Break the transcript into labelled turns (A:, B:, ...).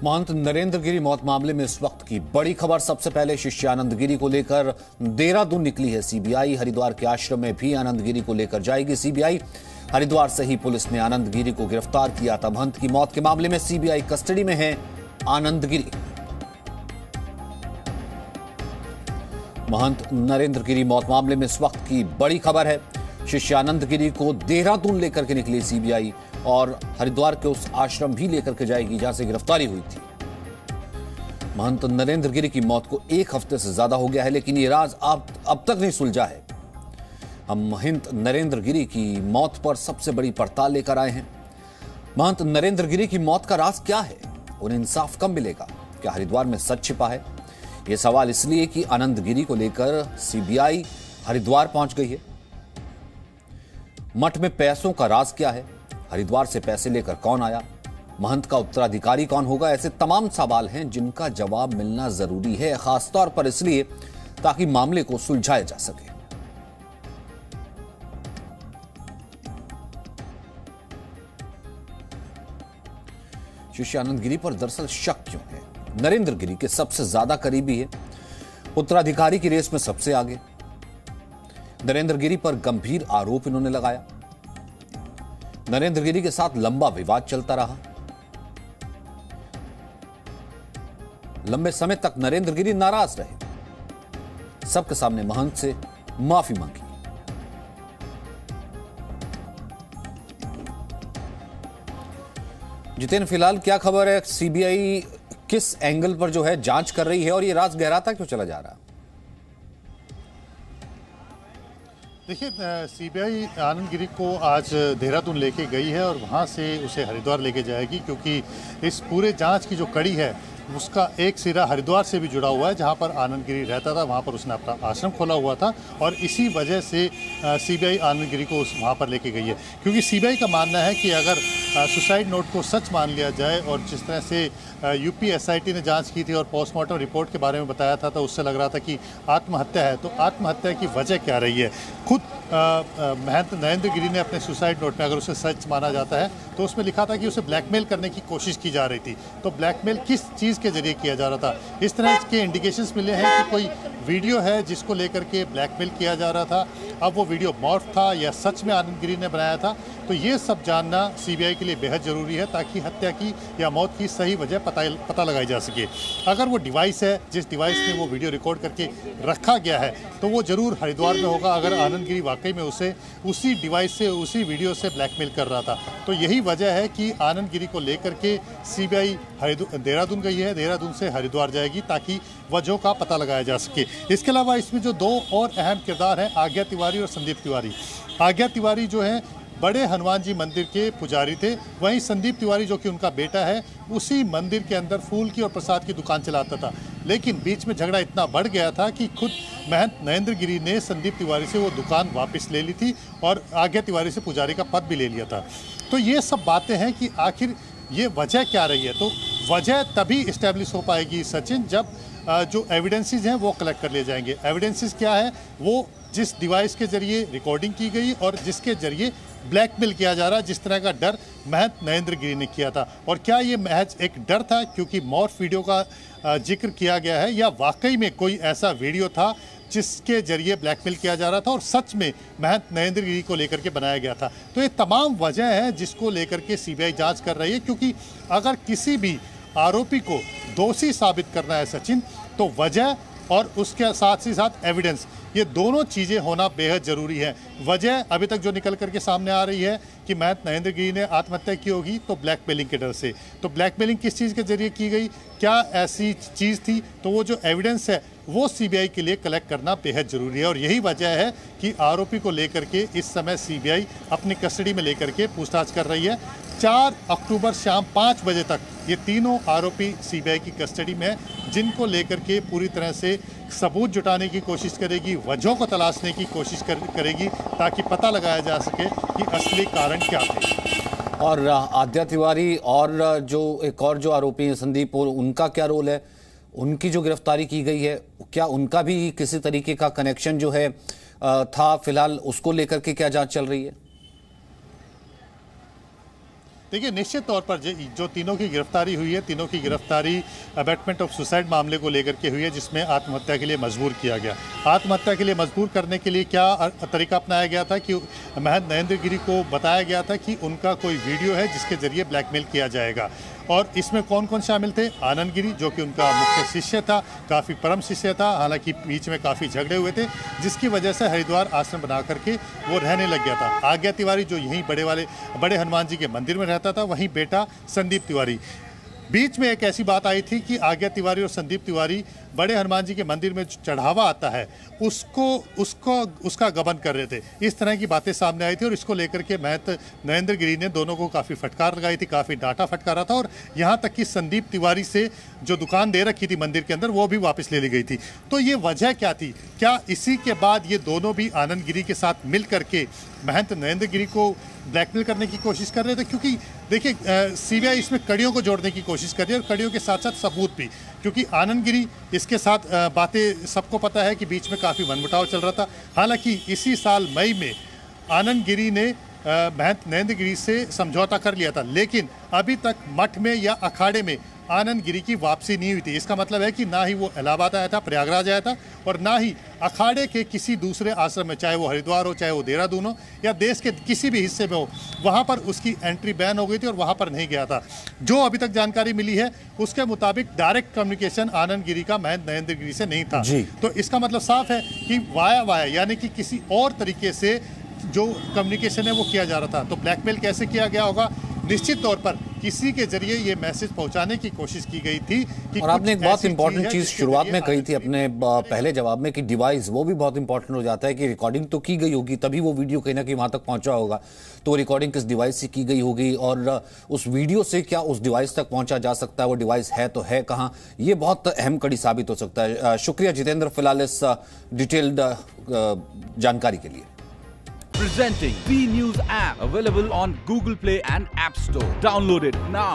A: महंत नरेंद्र गिरी मौत मामले में इस वक्त की बड़ी खबर। सबसे पहले शिष्य आनंद गिरी को लेकर देहरादून निकली है सीबीआई। हरिद्वार के आश्रम में भी आनंद गिरी को लेकर जाएगी सीबीआई। हरिद्वार से ही पुलिस ने आनंद गिरी को गिरफ्तार किया था। महंत की मौत के मामले में सीबीआई कस्टडी में है आनंद गिरी। महंत नरेंद्र गिरी मौत मामले में इस वक्त की बड़ी खबर है। शिष्य आनंद गिरी को देहरादून लेकर के निकली सीबीआई और हरिद्वार के उस आश्रम भी लेकर के जाएगी जहां से गिरफ्तारी हुई थी। महंत नरेंद्र गिरी की मौत को 1 हफ्ते से ज्यादा हो गया है, लेकिन ये राज अब तक नहीं सुलझा है। हम महंत नरेंद्र गिरी की मौत पर सबसे बड़ी पड़ताल लेकर आए हैं। महंत नरेंद्र गिरी की मौत का राज क्या है? उन्हें इंसाफ कब मिलेगा? क्या हरिद्वार में सच छिपा है? यह सवाल इसलिए कि आनंद गिरी को लेकर सीबीआई हरिद्वार पहुंच गई है। मठ में पैसों का राज क्या है? हरिद्वार से पैसे लेकर कौन आया? महंत का उत्तराधिकारी कौन होगा? ऐसे तमाम सवाल हैं जिनका जवाब मिलना जरूरी है, खासतौर पर इसलिए ताकि मामले को सुलझाया जा सके। शिष्य आनंद गिरी पर दरअसल शक क्यों है? नरेंद्र गिरी के सबसे ज्यादा करीबी है, उत्तराधिकारी की रेस में सबसे आगे। नरेंद्र गिरी पर गंभीर आरोप इन्होंने लगाया। नरेंद्र गिरी के साथ लंबा विवाद चलता रहा। लंबे समय तक नरेंद्र गिरी नाराज रहे। सबके सामने महंत से माफी मांगी। जितेंद्र, फिलहाल क्या खबर है? सीबीआई किस एंगल पर जो है जांच कर रही है और ये राज गहराता क्यों चला जा रहा है?
B: देखिए, सीबीआई आनंद गिरी को आज देहरादून लेके गई है और वहाँ से उसे हरिद्वार लेके जाएगी, क्योंकि इस पूरे जांच की जो कड़ी है उसका एक सिरा हरिद्वार से भी जुड़ा हुआ है, जहाँ पर आनंद गिरी रहता था। वहाँ पर उसने अपना आश्रम खोला हुआ था और इसी वजह से सीबीआई आनंद गिरी को वहाँ पर लेके गई है। क्योंकि सीबीआई का मानना है कि अगर सुसाइड नोट को सच मान लिया जाए और जिस तरह से यूपी एसआईटी ने जांच की थी और पोस्टमार्टम रिपोर्ट के बारे में बताया था, तो उससे लग रहा था कि आत्महत्या है। तो आत्महत्या की वजह क्या रही है? खुद महंत नरेंद्र गिरी ने अपने सुसाइड नोट में, अगर उसे सच माना जाता है, तो उसमें लिखा था कि उसे ब्लैकमेल करने की कोशिश की जा रही थी। तो ब्लैकमेल किस चीज़ के जरिए किया जा रहा था? इस तरह के इंडिकेशंस मिले हैं कि कोई वीडियो है जिसको लेकर के ब्लैकमेल किया जा रहा था। अब वो वीडियो मॉर्फ था या सच में आनंद गिरी ने बनाया था, तो ये सब जानना सीबीआई के लिए बेहद ज़रूरी है, ताकि हत्या की या मौत की सही वजह पता लगाई जा सके। अगर वो डिवाइस है जिस डिवाइस में वो वीडियो रिकॉर्ड करके रखा गया है, तो वो ज़रूर हरिद्वार में होगा। अगर आनंद गिरी वाकई में उसे उसी डिवाइस से, उसी वीडियो से ब्लैकमेल कर रहा था, तो यही वजह है कि आनंद गिरी को लेकर के सीबीआई देहरादून गई है। देहरादून से हरिद्वार जाएगी ताकि वजहों का पता लगाया जा सके। इसके अलावा इसमें जो 2 और अहम किरदार हैं, आज्ञा तिवारी और संदीप तिवारी। आज्ञा तिवारी जो है बड़े हनुमान जी मंदिर के पुजारी थे, वहीं संदीप तिवारी जो कि उनका बेटा है, उसी मंदिर के अंदर फूल की और प्रसाद की दुकान चलाता था। लेकिन बीच में झगड़ा इतना बढ़ गया था कि खुद महंत नरेंद्र गिरी ने संदीप तिवारी से वो दुकान वापस ले ली थी और आज्ञा तिवारी से पुजारी का पद भी ले लिया था। तो ये सब बातें हैं कि आखिर ये वजह क्या रही है। तो वजह तभी इस्टेब्लिश हो पाएगी सचिन, जब जो एविडेंसेस हैं वो कलेक्ट कर लिए जाएंगे। एविडेंसेस क्या है? वो जिस डिवाइस के जरिए रिकॉर्डिंग की गई और जिसके जरिए ब्लैकमेल किया जा रहा है, जिस तरह का डर महंत नरेंद्र गिरी ने किया था। और क्या ये महज एक डर था क्योंकि मॉर्फ वीडियो का जिक्र किया गया है, या वाकई में कोई ऐसा वीडियो था जिसके जरिए ब्लैकमेल किया जा रहा था और सच में महंत नरेंद्र गिरी को लेकर के बनाया गया था? तो ये तमाम वजह है जिसको लेकर के सीबीआई जांच कर रही है, क्योंकि अगर किसी भी आरोपी को दोषी साबित करना है सचिन, तो वजह और उसके साथ ही साथ एविडेंस, ये दोनों चीज़ें होना बेहद ज़रूरी है। वजह अभी तक जो निकल करके सामने आ रही है कि महंत नरेंद्र गिरी ने आत्महत्या की होगी, तो ब्लैकमेलिंग के डर से। तो ब्लैकमेलिंग किस चीज़ के जरिए की गई, क्या ऐसी चीज़ थी? तो वो जो एविडेंस है वो सीबीआई के लिए कलेक्ट करना बेहद ज़रूरी है। और यही वजह है कि आरोपी को लेकर के इस समय सीबीआई अपनी कस्टडी में लेकर के पूछताछ कर रही है। 4 अक्टूबर शाम 5 बजे तक ये तीनों आरोपी सीबीआई की कस्टडी में है, जिनको लेकर के पूरी तरह से सबूत जुटाने की कोशिश करेगी, वजहों को तलाशने की कोशिश करेगी, ताकि पता लगाया जा सके कि असली कारण क्या थे।
A: और आद्या तिवारी और जो एक और जो आरोपी हैं संदीप, और उनका क्या रोल है? उनकी जो गिरफ्तारी की गई है, क्या उनका भी किसी तरीके का कनेक्शन जो है था? फिलहाल उसको लेकर के क्या जांच चल रही है?
B: देखिए, निश्चित तौर पर जो तीनों की गिरफ्तारी हुई है, तीनों की गिरफ्तारी अबैटमेंट ऑफ सुसाइड मामले को लेकर के हुई है, जिसमें आत्महत्या के लिए मजबूर किया गया। आत्महत्या के लिए मजबूर करने के लिए क्या तरीका अपनाया गया था कि महंत नरेंद्र गिरी को बताया गया था कि उनका कोई वीडियो है जिसके जरिए ब्लैकमेल किया जाएगा। और इसमें कौन कौन शामिल थे? आनंद गिरी, जो कि उनका मुख्य शिष्य था, काफ़ी परम शिष्य था, हालांकि बीच में काफ़ी झगड़े हुए थे, जिसकी वजह से हरिद्वार आश्रम बना करके वो रहने लग गया था। आज्ञा तिवारी, जो यहीं बड़े हनुमान जी के मंदिर में रहता था, वहीं बेटा संदीप तिवारी। बीच में एक ऐसी बात आई थी कि आज्ञा तिवारी और संदीप तिवारी बड़े हनुमान जी के मंदिर में चढ़ावा आता है उसका गबन कर रहे थे। इस तरह की बातें सामने आई थी और इसको लेकर के महंत नरेंद्र गिरी ने दोनों को काफ़ी फटकार लगाई थी, काफ़ी डांटा फटकारा था, और यहाँ तक कि संदीप तिवारी से जो दुकान दे रखी थी मंदिर के अंदर वो भी वापस ले ली गई थी। तो ये वजह क्या थी? क्या इसी के बाद ये दोनों भी आनंद गिरी के साथ मिल करके महंत नरेंद्र गिरी को ब्लैकमेल करने की कोशिश कर रहे थे? क्योंकि देखिए, सीबीआई इसमें कड़ियों को जोड़ने की कोशिश कर रही है, और कड़ियों के साथ साथ सबूत भी, क्योंकि आनंद गिरी इसके साथ बातें सबको पता है कि बीच में काफ़ी मनमुटाव चल रहा था। हालांकि इसी साल मई में आनंद गिरी ने महंत नरेंद्र गिरी से समझौता कर लिया था, लेकिन अभी तक मठ में या अखाड़े में आनंद गिरी की वापसी नहीं हुई थी। इसका मतलब है कि ना ही वो इलाहाबाद आया था, प्रयागराज आया था, और ना ही अखाड़े के किसी दूसरे आश्रम में, चाहे वो हरिद्वार हो, चाहे वो देहरादून हो, या देश के किसी भी हिस्से में हो, वहाँ पर उसकी एंट्री बैन हो गई थी और वहाँ पर नहीं गया था। जो अभी तक जानकारी मिली है उसके मुताबिक डायरेक्ट कम्युनिकेशन आनंद गिरी का महंत नरेंद्र गिरी से नहीं था। तो इसका मतलब साफ है कि वाया यानी कि किसी और तरीके से जो कम्युनिकेशन है वो किया जा रहा था। तो ब्लैकमेल कैसे किया गया होगा? निश्चित तौर पर किसी के जरिए ये मैसेज पहुंचाने की कोशिश की गई थी कि,
A: और आपने एक बहुत इंपॉर्टेंट चीज शुरुआत में कही थी अपने पहले जवाब में कि डिवाइस, वो भी बहुत इंपॉर्टेंट हो जाता है कि रिकॉर्डिंग तो की गई होगी, तभी वो वीडियो कहीं ना कहीं वहां तक पहुंचा होगा। तो रिकॉर्डिंग किस डिवाइस से की गई होगी और उस वीडियो से क्या उस डिवाइस तक पहुंचा जा सकता है, वो डिवाइस है तो है कहाँ, ये बहुत अहम कड़ी साबित हो सकता है। शुक्रिया जितेंद्र फिलहाल इस डिटेल्ड जानकारी के लिए।
C: Presenting B News app, available on Google Play and App Store. Download it now.